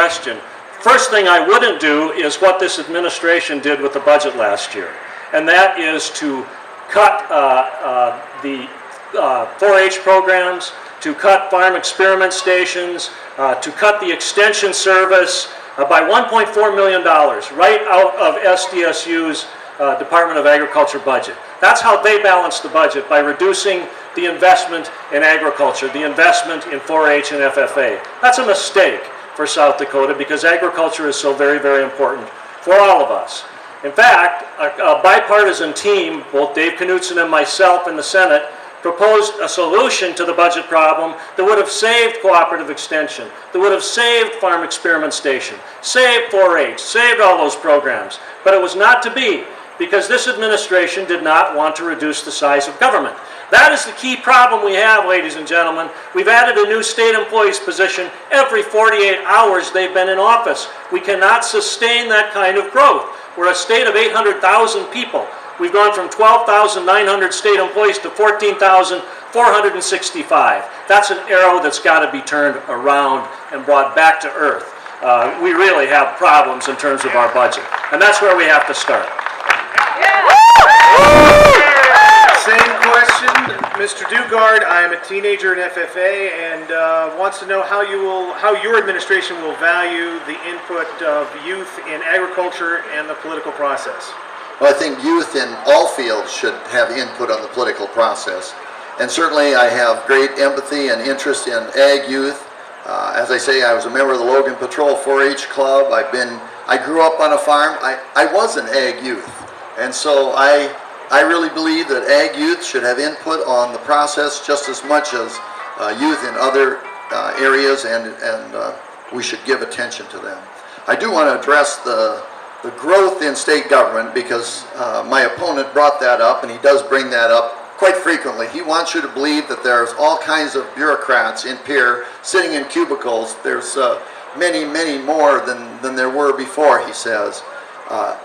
question. First thing I wouldn't do is what this administration did with the budget last year, and that is to cut the 4-H programs, to cut farm experiment stations, to cut the extension service by $1.4 million right out of SDSU's Department of Agriculture budget. That's how they balance the budget, by reducing the investment in agriculture, the investment in 4-H and FFA. That's a mistake for South Dakota, because agriculture is so very, very important for all of us. In fact, a bipartisan team, both Dave Knutson and myself in the Senate, proposed a solution to the budget problem that would have saved cooperative extension, that would have saved farm experiment station, saved 4-H, saved all those programs. But it was not to be, because this administration did not want to reduce the size of government. That is the key problem we have, ladies and gentlemen. We've added a new state employee's position every 48 hours they've been in office. We cannot sustain that kind of growth. We're a state of 800,000 people. We've gone from 12,900 state employees to 14,465. That's an arrow that's got to be turned around and brought back to earth. We really have problems in terms of our budget, and that's where we have to start. Same question, Mr. Dugard. I am a teenager in FFA and wants to know how your administration will value the input of youth in agriculture and the political process. Well, I think youth in all fields should have input on the political process. And certainly I have great empathy and interest in ag youth. As I say, I was a member of the Logan Patrol 4-H Club. I grew up on a farm. I was an ag youth. And so I really believe that ag youth should have input on the process just as much as youth in other areas, and we should give attention to them. I do want to address the growth in state government, because my opponent brought that up, and he does bring that up quite frequently. He wants you to believe that there's all kinds of bureaucrats in Pierre sitting in cubicles. There's many, many more than there were before, he says.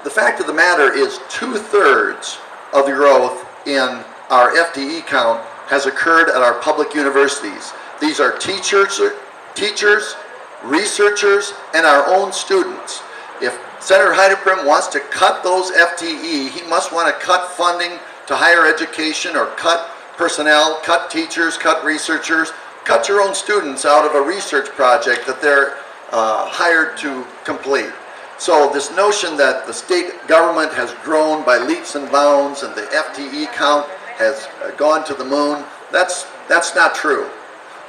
The fact of the matter is 2/3 of the growth in our FTE count has occurred at our public universities. These are teachers, researchers, and our own students. If Senator Heideprim wants to cut those FTE, he must want to cut funding to higher education, or cut personnel, cut teachers, cut researchers, cut your own students out of a research project that they're hired to complete. So this notion that the state government has grown by leaps and bounds and the FTE count has gone to the moon, that's not true.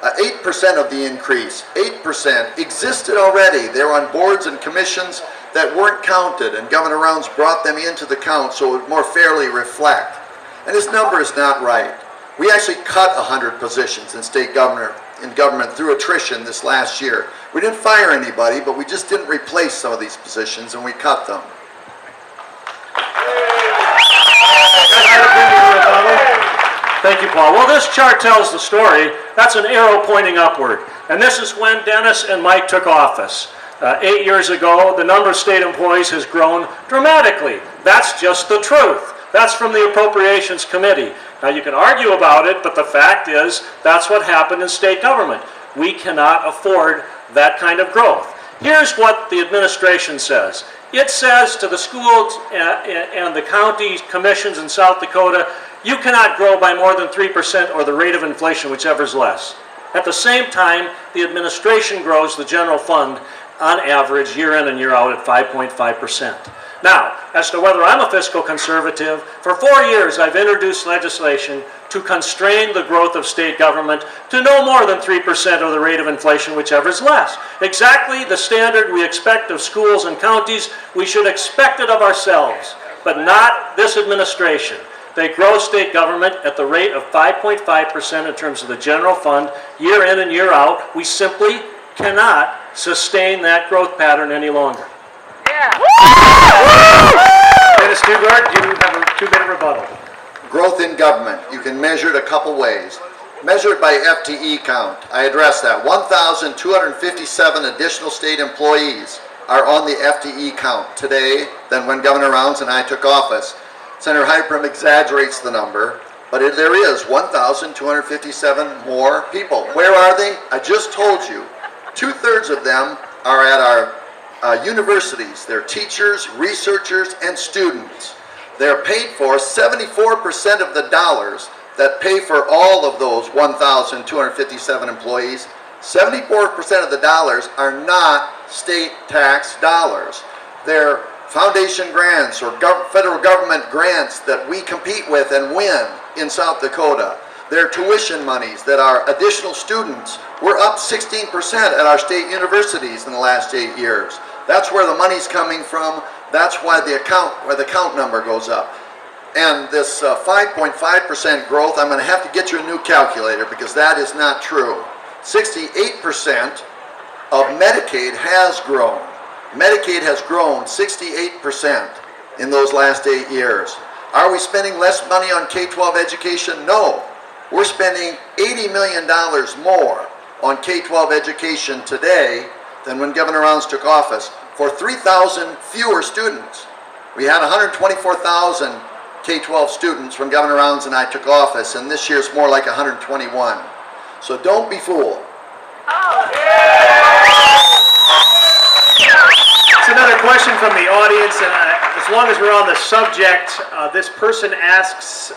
8% of the increase, 8% existed already. They're on boards and commissions that weren't counted, and Governor Rounds brought them into the count so it would more fairly reflect. And this number is not right. We actually cut 100 positions in state government through attrition this last year. We didn't fire anybody, but we just didn't replace some of these positions, and we cut them. Thank you, Paul. Well, this chart tells the story. That's an arrow pointing upward. And this is when Dennis and Mike took office. 8 years ago, the number of state employees has grown dramatically. That's just the truth. That's from the Appropriations Committee. Now, you can argue about it, but the fact is that's what happened in state government. We cannot afford that kind of growth. Here's what the administration says. It says to the schools and the county commissions in South Dakota, you cannot grow by more than 3% or the rate of inflation, whichever is less. At the same time, the administration grows the general fund on average year in and year out at 5.5%. Now, as to whether I'm a fiscal conservative, for 4 years I've introduced legislation to constrain the growth of state government to no more than 3% of the rate of inflation, whichever is less. Exactly the standard we expect of schools and counties. We should expect it of ourselves, but not this administration. They grow state government at the rate of 5.5% in terms of the general fund, year in and year out. We simply cannot sustain that growth pattern any longer. Dennis Dugard, you have a 2-minute rebuttal. Growth in government, you can measure it a couple ways. Measure it by FTE count. I addressed that. 1,257 additional state employees are on the FTE count today than when Governor Rounds and I took office. Senator Heideprim exaggerates the number, but there is 1,257 more people. Where are they? I just told you. 2/3 of them are at our universities. They're teachers, researchers, and students. They're paid for 74% of the dollars that pay for all of those 1,257 employees. 74% of the dollars are not state tax dollars. They're foundation grants or federal government grants that we compete with and win in South Dakota. They're tuition monies that our additional students, we're up 16% at our state universities in the last 8 years. That's where the money's coming from. That's why the account number goes up. And this 5.5% growth, I'm going to have to get you a new calculator because that is not true. 68% of Medicaid has grown. Medicaid has grown 68% in those last 8 years. Are we spending less money on K-12 education? No. We're spending $80 million more on K-12 education today than when Governor Rounds took office for 3,000 fewer students. We had 124,000 K-12 students when Governor Rounds and I took office, and this year's more like 121. So don't be fooled. It's another question from the audience, and as long as we're on the subject, this person asks,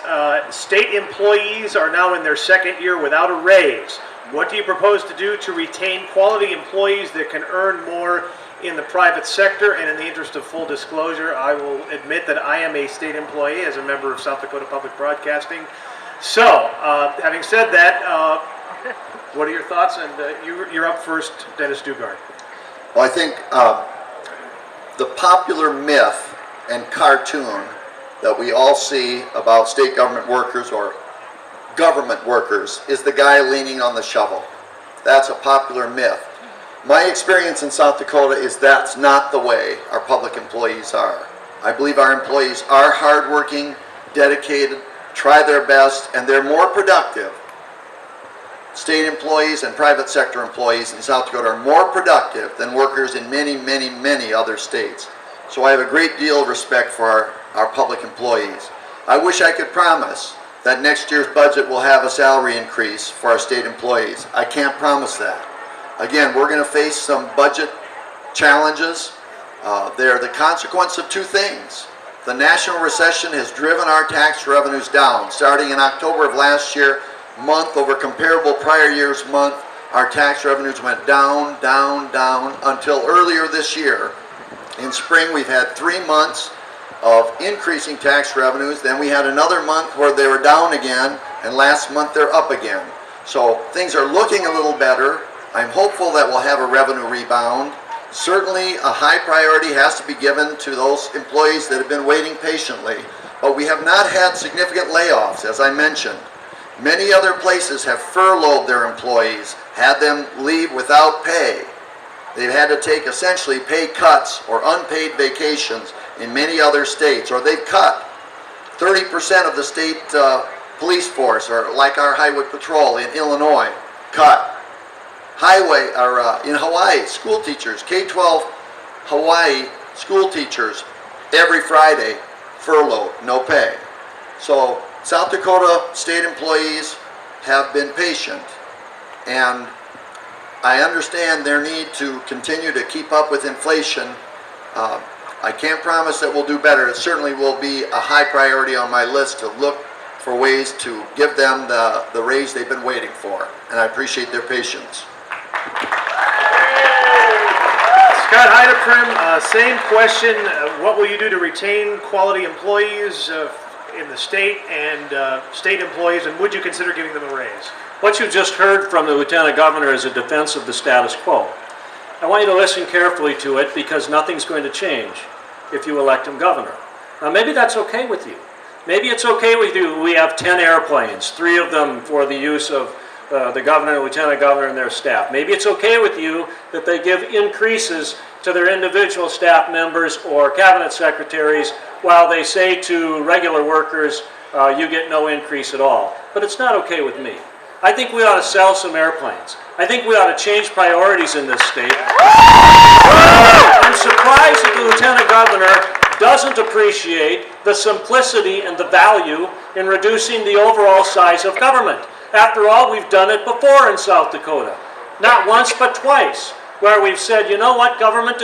state employees are now in their second year without a raise. What do you propose to do to retain quality employees that can earn more in the private sector? And in the interest of full disclosure, I will admit that I am a state employee as a member of South Dakota Public Broadcasting. So, having said that, what are your thoughts? And you're up first, Dennis Dugard. Well, I think the popular myth and cartoon that we all see about state government workers or government workers is the guy leaning on the shovel. That's a popular myth. My experience in South Dakota is that's not the way our public employees are. I believe our employees are hardworking, dedicated, try their best, and they're more productive. State employees and private sector employees in South Dakota are more productive than workers in many, many, many other states. So I have a great deal of respect for our public employees. I wish I could promise that next year's budget will have a salary increase for our state employees. I can't promise that. Again, we're going to face some budget challenges. They're the consequence of two things. The national recession has driven our tax revenues down. Starting in October of last year, month over comparable prior year's month, our tax revenues went down, down, down until earlier this year. In spring, we've had 3 months of increasing tax revenues. Then we had another month where they were down again, and last month they're up again. So things are looking a little better. I'm hopeful that we'll have a revenue rebound. Certainly a high priority has to be given to those employees that have been waiting patiently, but we have not had significant layoffs, as I mentioned. Many other places have furloughed their employees, had them leave without pay. They've had to take essentially pay cuts or unpaid vacations in many other states, or they've cut 30% of the state police force, or like our highway patrol in Illinois, cut. Highway, or in Hawaii, school teachers, K-12 Hawaii school teachers, every Friday, furloughed, no pay. So South Dakota state employees have been patient, and I understand their need to continue to keep up with inflation. I can't promise that we'll do better. It certainly will be a high priority on my list to look for ways to give them the raise they've been waiting for, and I appreciate their patience. Scott Heideprim, same question. What will you do to retain quality employees in the state and state employees, and would you consider giving them a raise? What you just heard from the Lieutenant Governor is a defense of the status quo. I want you to listen carefully to it because nothing's going to change if you elect him governor. Now maybe that's okay with you. Maybe it's okay with you. We have 10 airplanes, 3 of them for the use of the governor, lieutenant governor, and their staff. Maybe it's okay with you that they give increases to their individual staff members or cabinet secretaries while they say to regular workers, you get no increase at all. But it's not okay with me. I think we ought to sell some airplanes. I think we ought to change priorities in this state. I'm surprised that the lieutenant governor doesn't appreciate the simplicity and the value in reducing the overall size of government. After all, we've done it before in South Dakota. Not once, but twice. where we've said, you know what, government does